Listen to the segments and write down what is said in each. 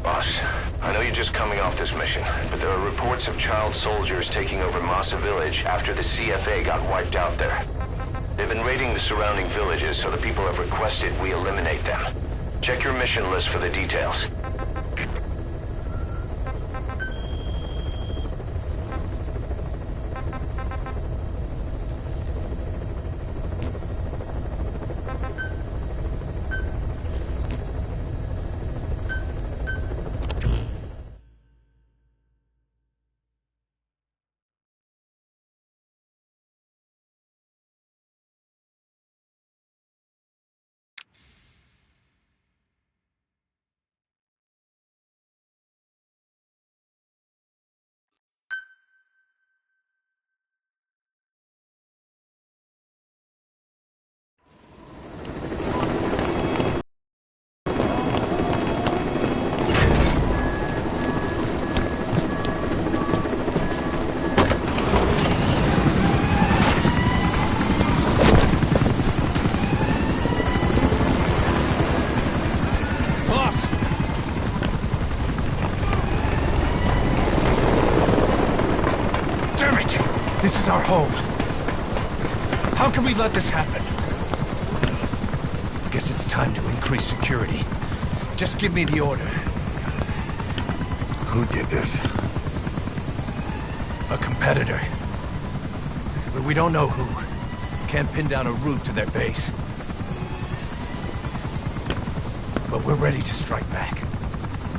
Boss, I know you're just coming off this mission, but there are reports of child soldiers taking over Massa Village after the CFA got wiped out there. They've been raiding the surrounding villages, so the people have requested we eliminate them. Check your mission list for the details. This is our home. How can we let this happen? I guess it's time to increase security. Just give me the order. Who did this? A competitor. But we don't know who. Can't pin down a route to their base. But we're ready to strike back.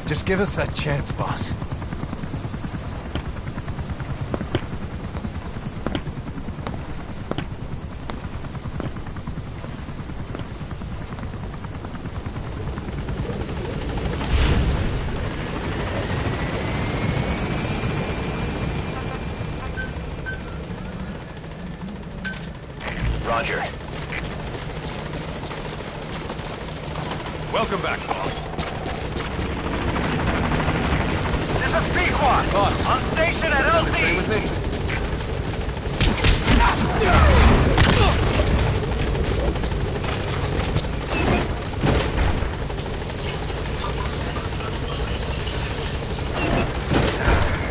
Just give us that chance, boss. Roger. Welcome back, boss. This is Pequod! Boss. On station at LZ! With me.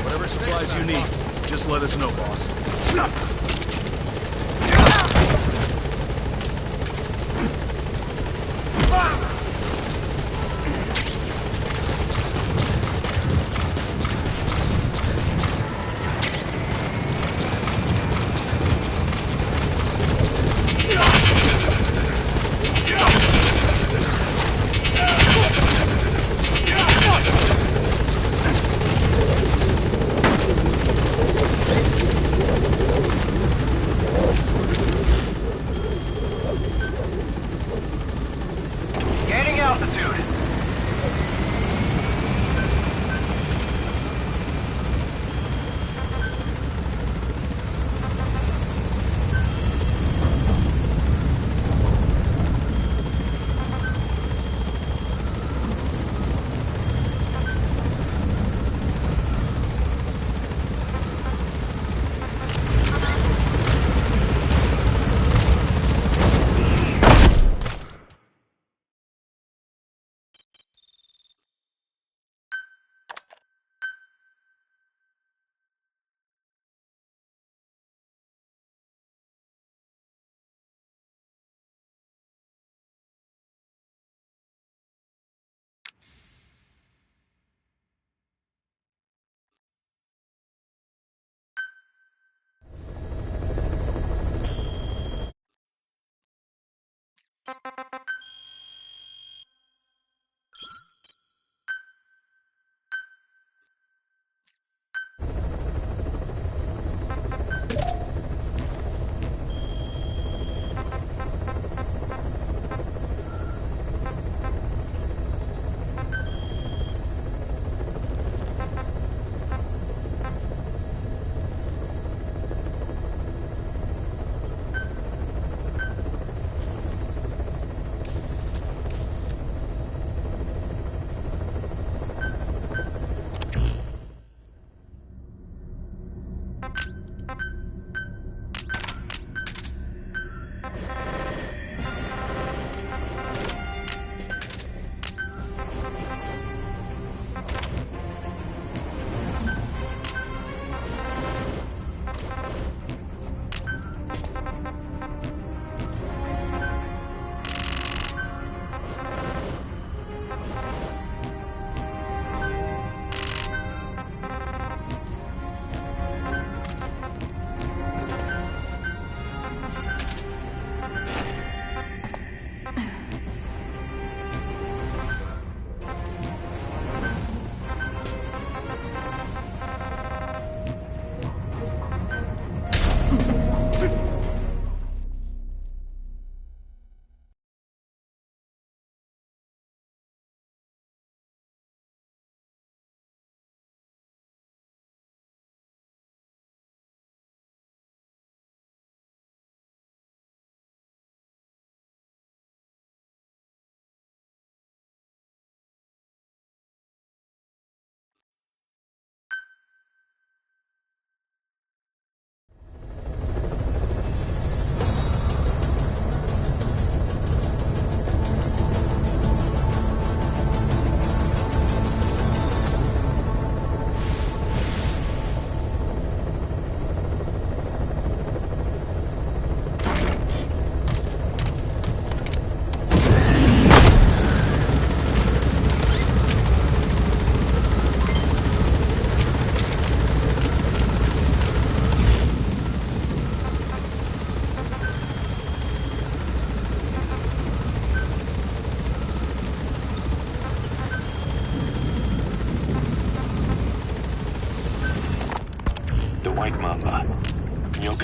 Whatever supplies you need, just let us know, boss. Gaining altitude.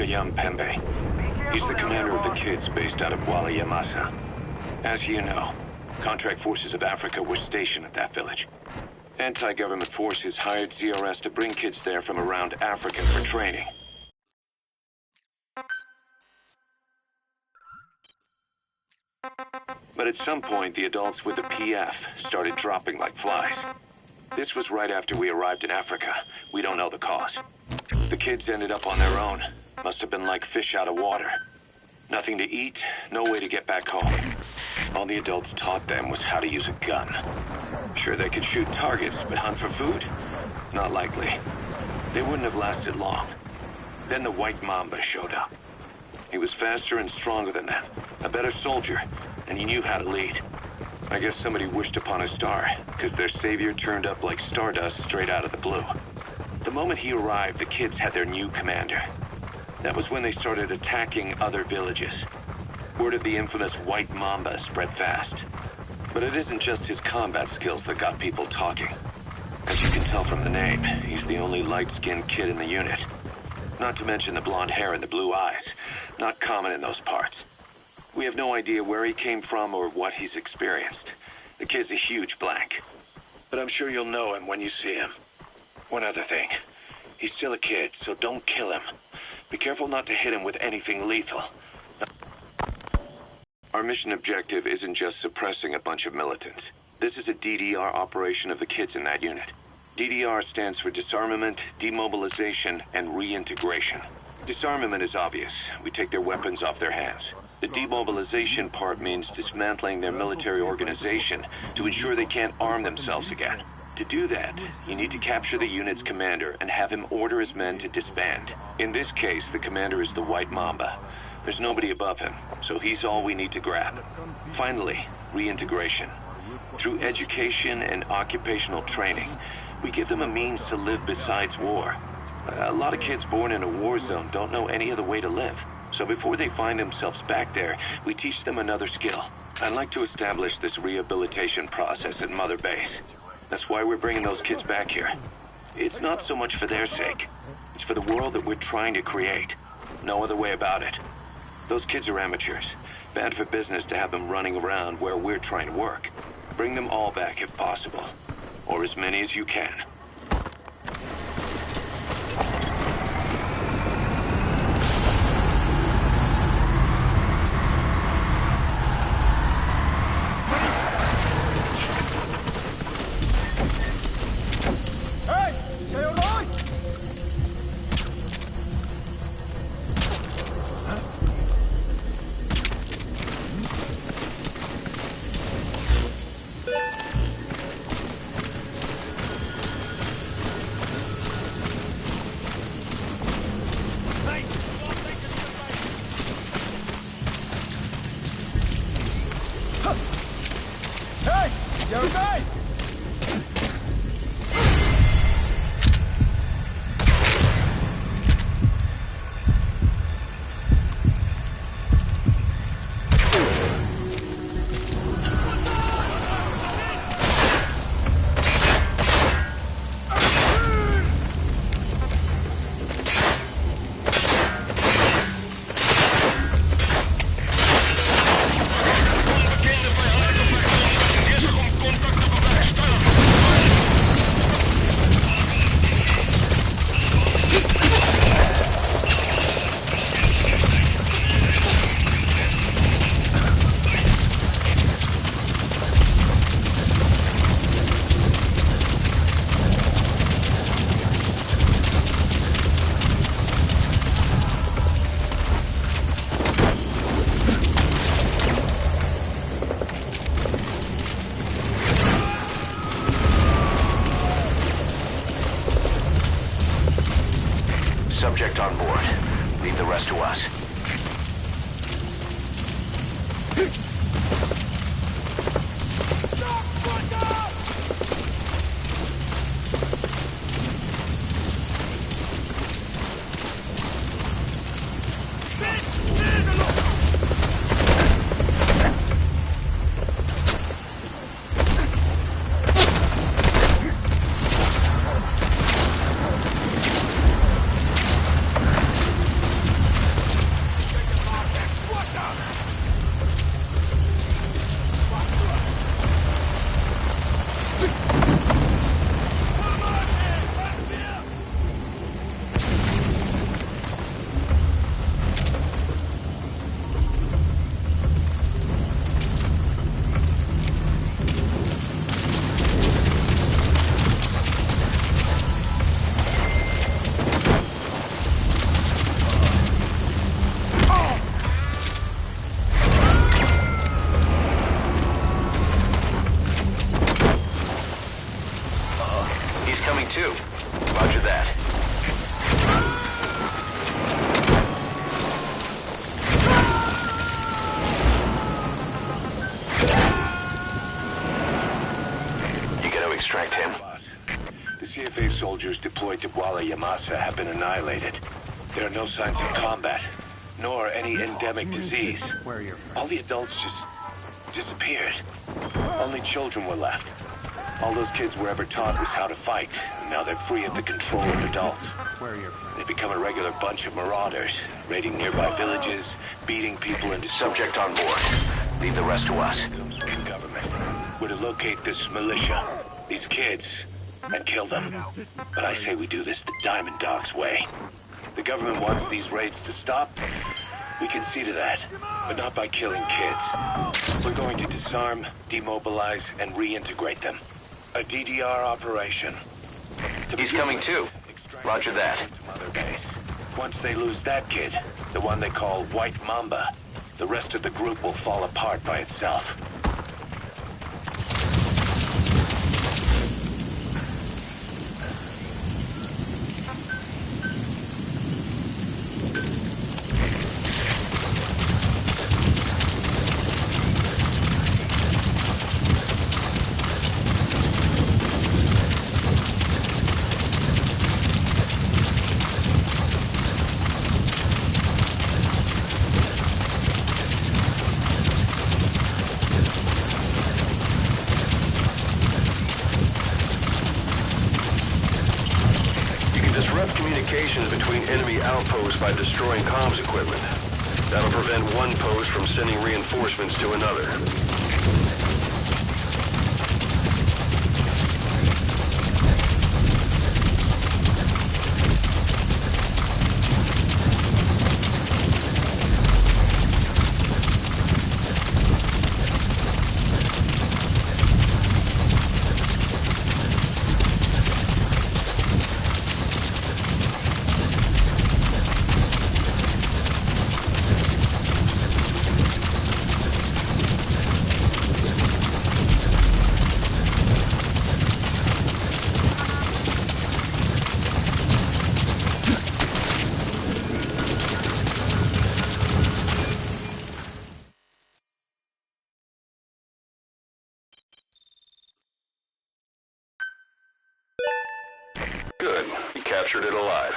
Yam Pembe. He's the commander of the kids based out of Wala Yamasa. As you know, contract forces of Africa were stationed at that village. Anti-government forces hired ZRS to bring kids there from around Africa for training. But at some point, the adults with the PF started dropping like flies. This was right after we arrived in Africa. We don't know the cause. The kids ended up on their own. Must have been like fish out of water. Nothing to eat, no way to get back home. All the adults taught them was how to use a gun. Sure, they could shoot targets, but hunt for food? Not likely. They wouldn't have lasted long. Then the White Mamba showed up. He was faster and stronger than them, a better soldier, and he knew how to lead. I guess somebody wished upon a star, because their savior turned up like stardust straight out of the blue. The moment he arrived, the kids had their new commander. That was when they started attacking other villages. Word of the infamous White Mamba spread fast. But it isn't just his combat skills that got people talking. As you can tell from the name, he's the only light-skinned kid in the unit. Not to mention the blonde hair and the blue eyes. Not common in those parts. We have no idea where he came from or what he's experienced. The kid's a huge blank. But I'm sure you'll know him when you see him. One other thing. He's still a kid, so don't kill him. Be careful not to hit him with anything lethal. Our mission objective isn't just suppressing a bunch of militants. This is a DDR operation of the kids in that unit. DDR stands for disarmament, demobilization, and reintegration. Disarmament is obvious. We take their weapons off their hands. The demobilization part means dismantling their military organization to ensure they can't arm themselves again. To do that, you need to capture the unit's commander and have him order his men to disband. In this case, the commander is the White Mamba. There's nobody above him, so he's all we need to grab. Finally, reintegration. Through education and occupational training, we give them a means to live besides war. A lot of kids born in a war zone don't know any other way to live. So before they find themselves back there, we teach them another skill. I'd like to establish this rehabilitation process at Mother Base. That's why we're bringing those kids back here. It's not so much for their sake. It's for the world that we're trying to create. No other way about it. Those kids are amateurs. Bad for business to have them running around where we're trying to work. Bring them all back if possible. Or as many as you can. Subject on board. Leave the rest to us. Walla Yamasa have been annihilated. There are no signs of combat, nor any endemic disease. All the adults just disappeared. Only children were left. All those kids were ever taught was how to fight, and now they're free of the control of adults. They've become a regular bunch of marauders, raiding nearby villages, beating people into... Subject on board. Leave the rest to us. Government. We're to locate this militia, these kids, and kill them. But I say we do this the Diamond Dog's way. The government wants these raids to stop. We can see to that, but not by killing kids. We're going to disarm, demobilize, and reintegrate them. A DDR operation. He's coming too. Roger that. Mother base. Once they lose that kid, the one they call White Mamba, the rest of the group will fall apart by itself. Communications between enemy outposts by destroying comms equipment. That'll prevent one post from sending reinforcements to another. Good. You captured it alive.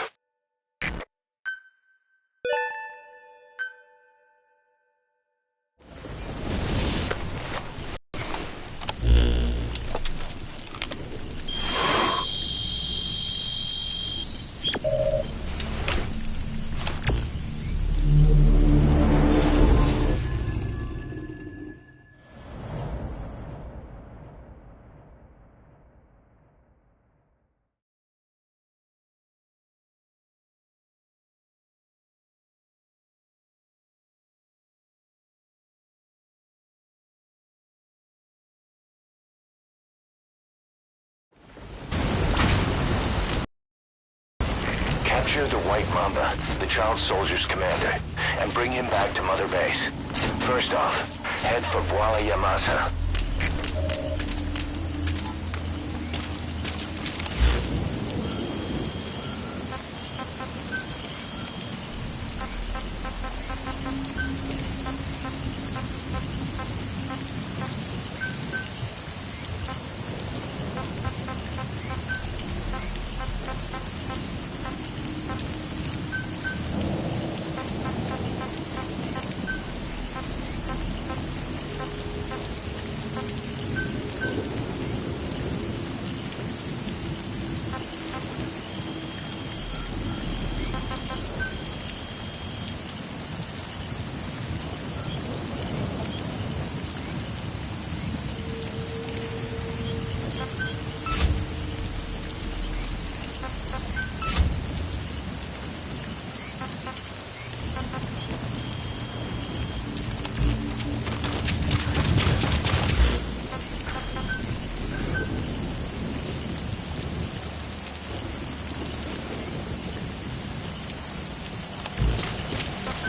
Capture the White Mamba, the child soldier's commander, and bring him back to Mother Base. First off, head for Walla Yamasa.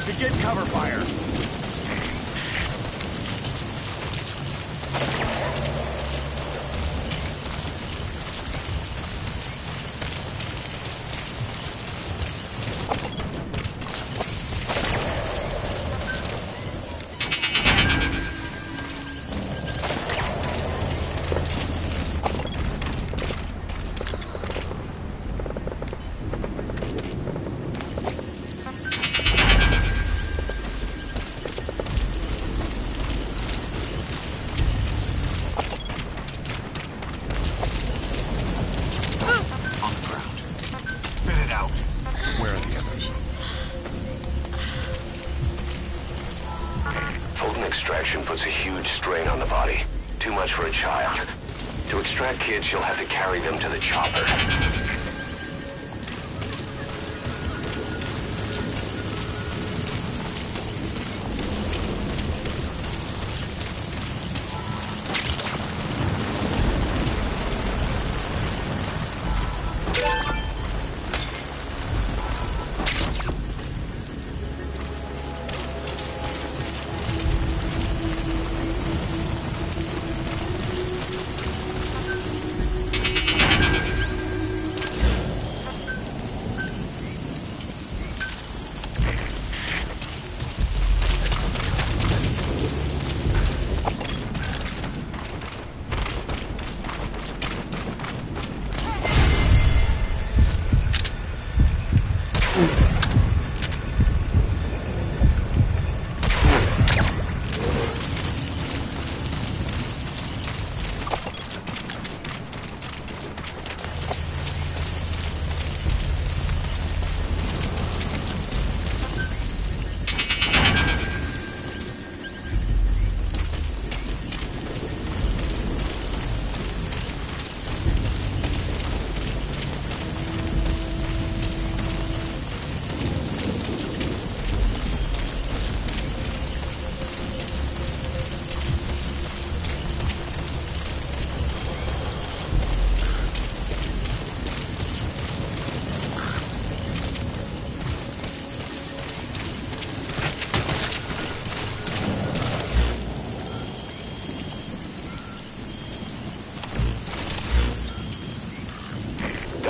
Begin cover fire. extraction puts a huge strain on the body. Too much for a child. To extract kids, you'll have to carry them to the chopper.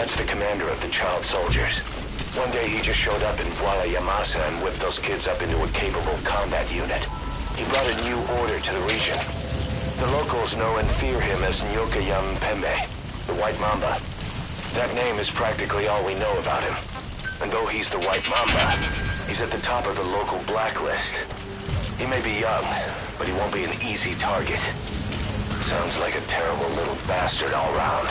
That's the commander of the child soldiers. One day he just showed up in Vuala Yamasa and whipped those kids up into a capable combat unit. He brought a new order to the region. The locals know and fear him as Nyoka Yam Pembe, the White Mamba. That name is practically all we know about him. And though he's the White Mamba, he's at the top of the local blacklist. He may be young, but he won't be an easy target. Sounds like a terrible little bastard all round.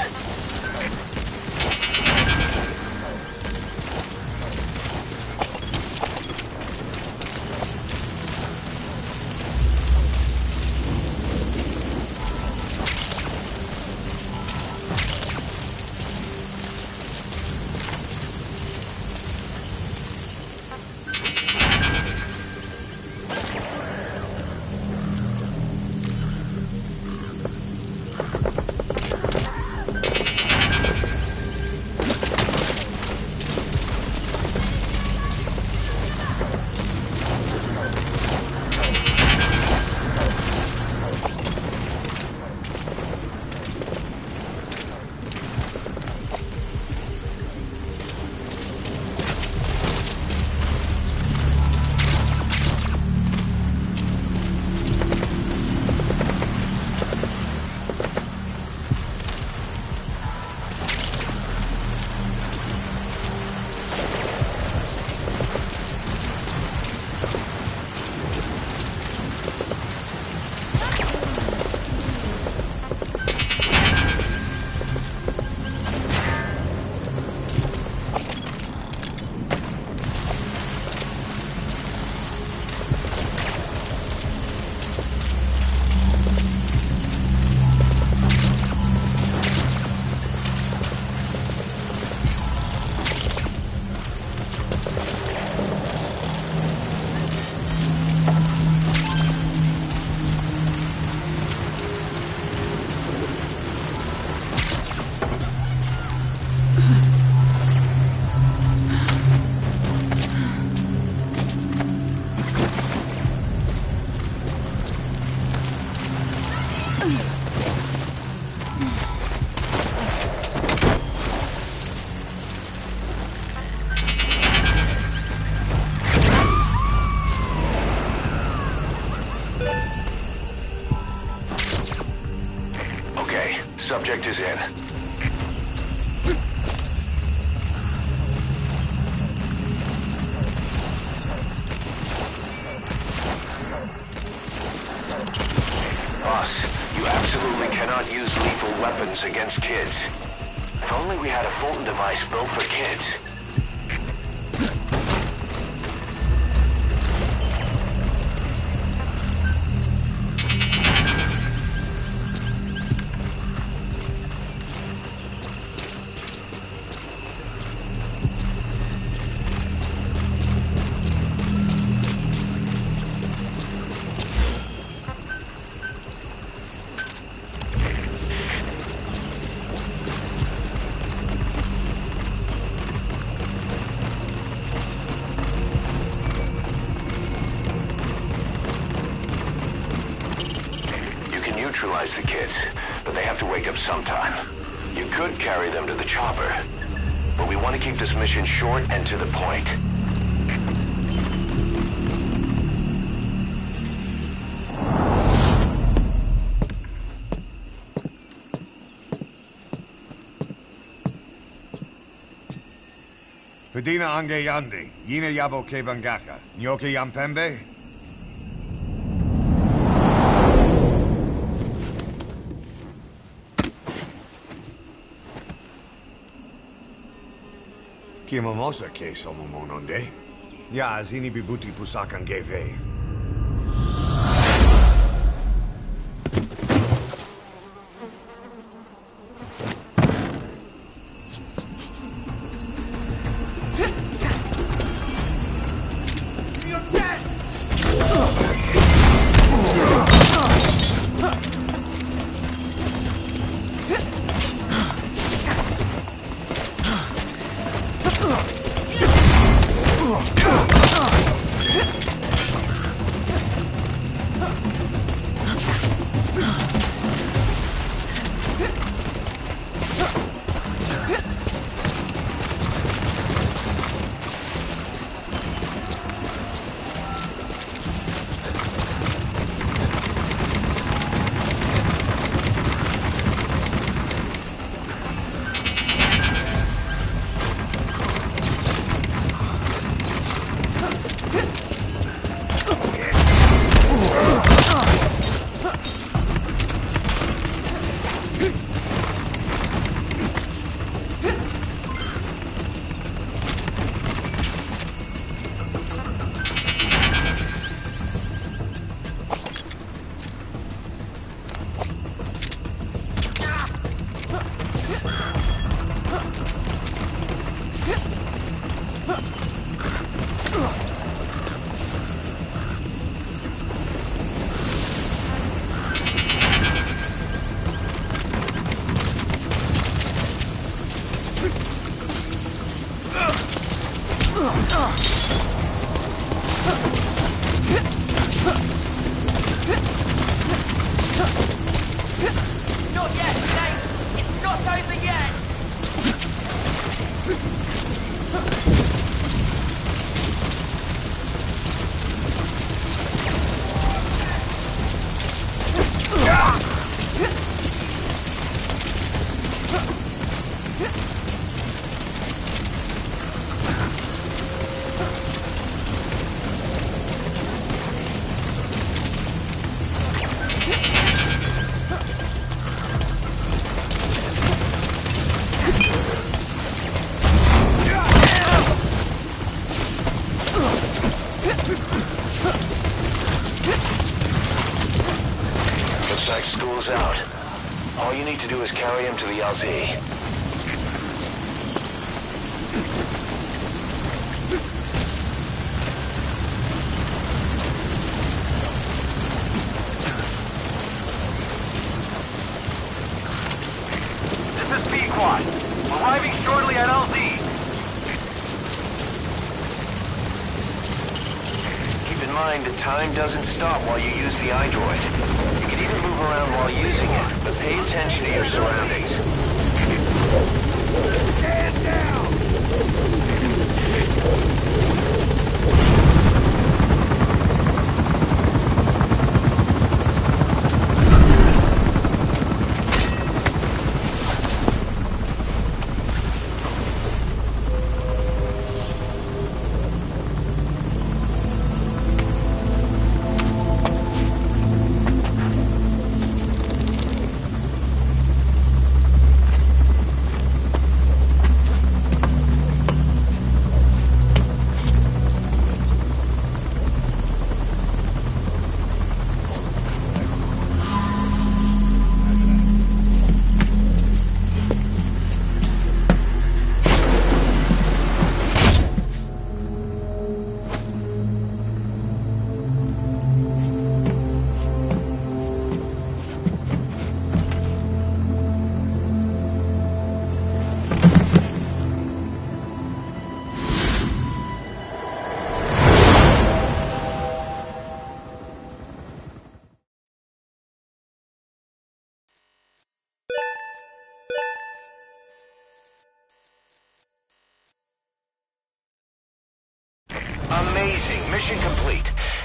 Subject is in. Boss, you absolutely cannot use lethal weapons against kids. If only we had a Fulton device built for kids. stabilize the kids, but they have to wake up sometime. You could carry them to the chopper, but we want to keep this mission short and to the point. Pedina ange yandi, yina yabo ke bangaka, nyoke yampembe? Kimamosa ke somomononde. Ya zini bibuti pusakan geve. Not yet, Nate! It's not over yet! Looks like school's out. All you need to do is carry him to the LZ. This is P-Quad. Arriving shortly at LZ. Keep in mind that time doesn't stop while you use the iDroid. You can even move around while using it, but pay attention to your surroundings. Stand down!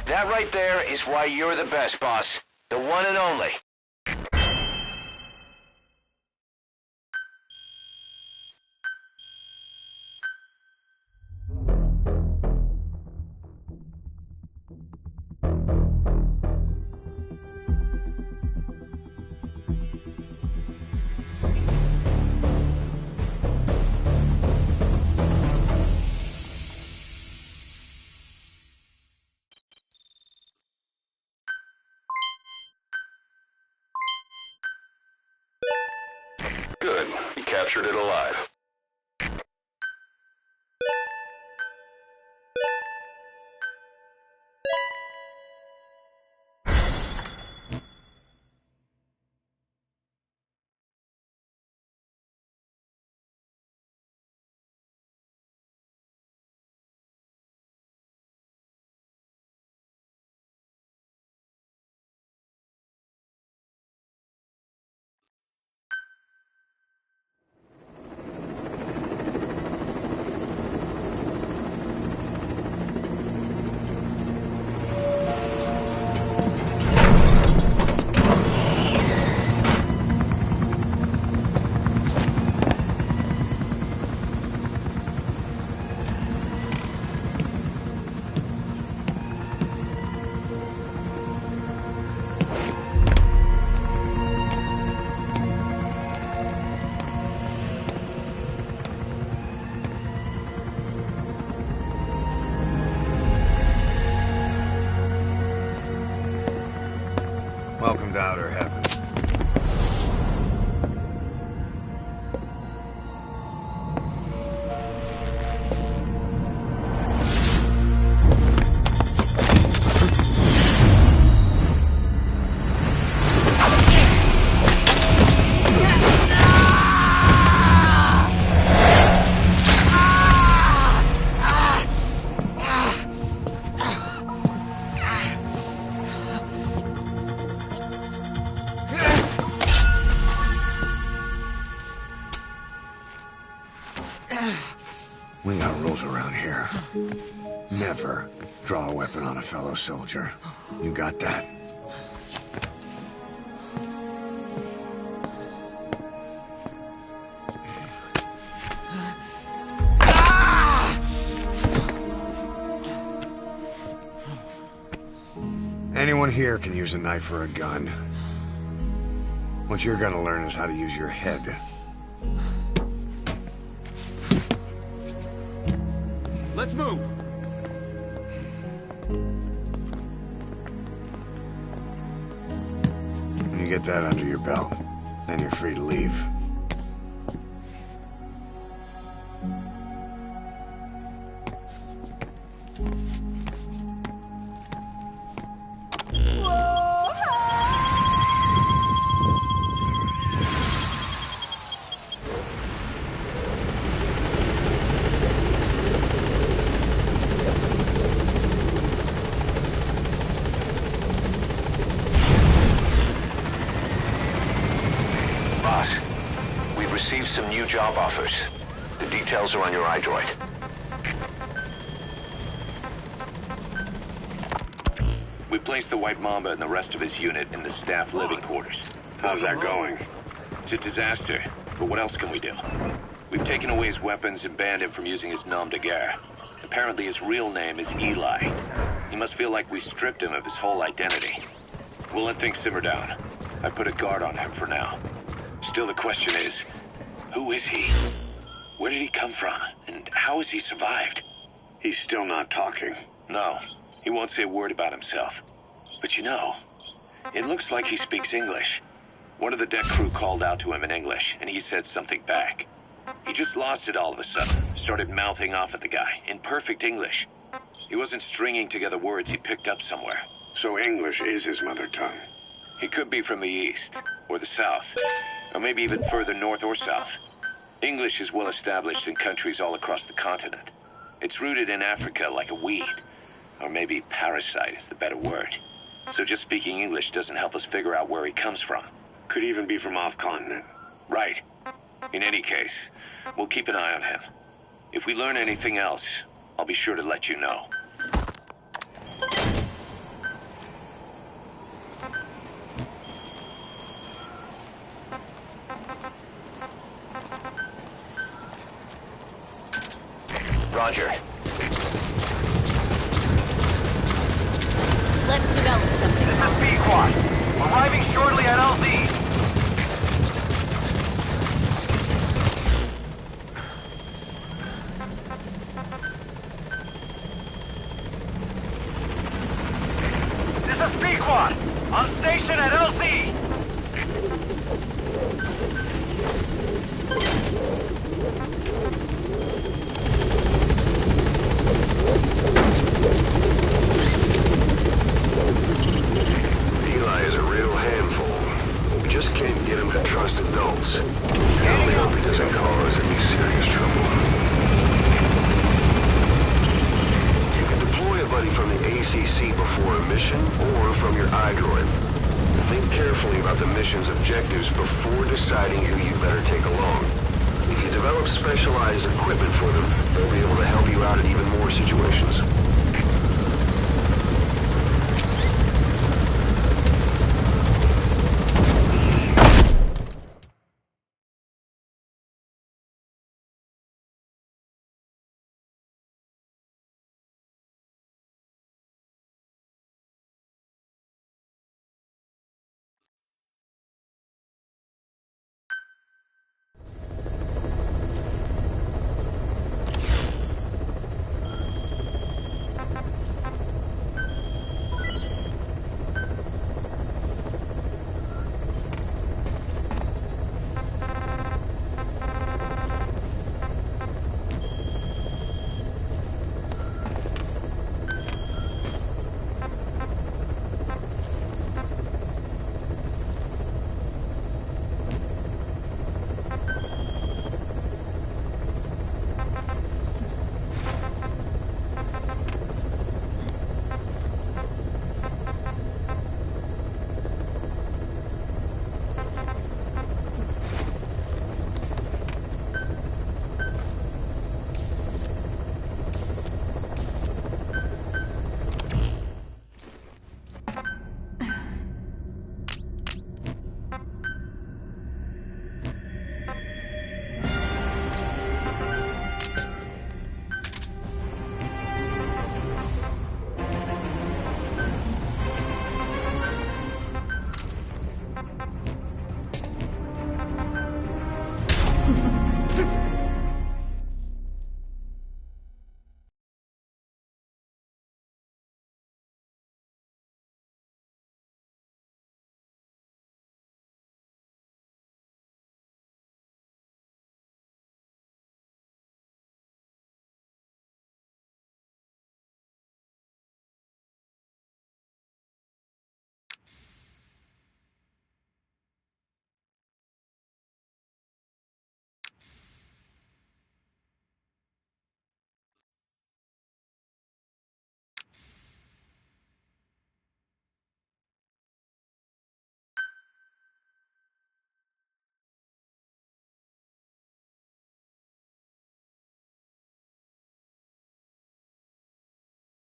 That right there is why you're the best, boss. The one and only. Good. You captured it alive. Welcome to outer heaven. We got rules around here. Never draw a weapon on a fellow soldier. You got that? Anyone here can use a knife or a gun. What you're gonna learn is how to use your head. Let's move! When you get that under your belt, then you're free to leave. We've received some new job offers. The details are on your iDroid. We placed the White Mamba and the rest of his unit in the staff living quarters. How's that going? It's a disaster, but what else can we do? We've taken away his weapons and banned him from using his nom de guerre. Apparently his real name is Eli. He must feel like we stripped him of his whole identity. We'll let things simmer down. I put a guard on him for now. Still, the question is, who is he? Where did he come from? And how has he survived? He's still not talking. No, he won't say a word about himself. But you know, it looks like he speaks English. One of the deck crew called out to him in English, and he said something back. He just lost it all of a sudden, started mouthing off at the guy, in perfect English. He wasn't stringing together words he picked up somewhere. So English is his mother tongue. He could be from the east, or the south, or maybe even further north or south. English is well established in countries all across the continent. It's rooted in Africa like a weed, or maybe parasite is the better word. So just speaking English doesn't help us figure out where he comes from. Could even be from off-continent. Right. In any case, we'll keep an eye on him. If we learn anything else, I'll be sure to let you know. Roger. Let's develop something. This is Pequod. Arriving shortly at LZ. This is Pequod. On station at LZ. Eli is a real handful. We just can't get him to trust adults. I only hope he doesn't cause any serious trouble. You can deploy a buddy from the ACC before a mission or from your iDroid. Think carefully about the mission's objectives before deciding who you better take along. If you develop specialized equipment for them, they'll be able to help you out in even more situations.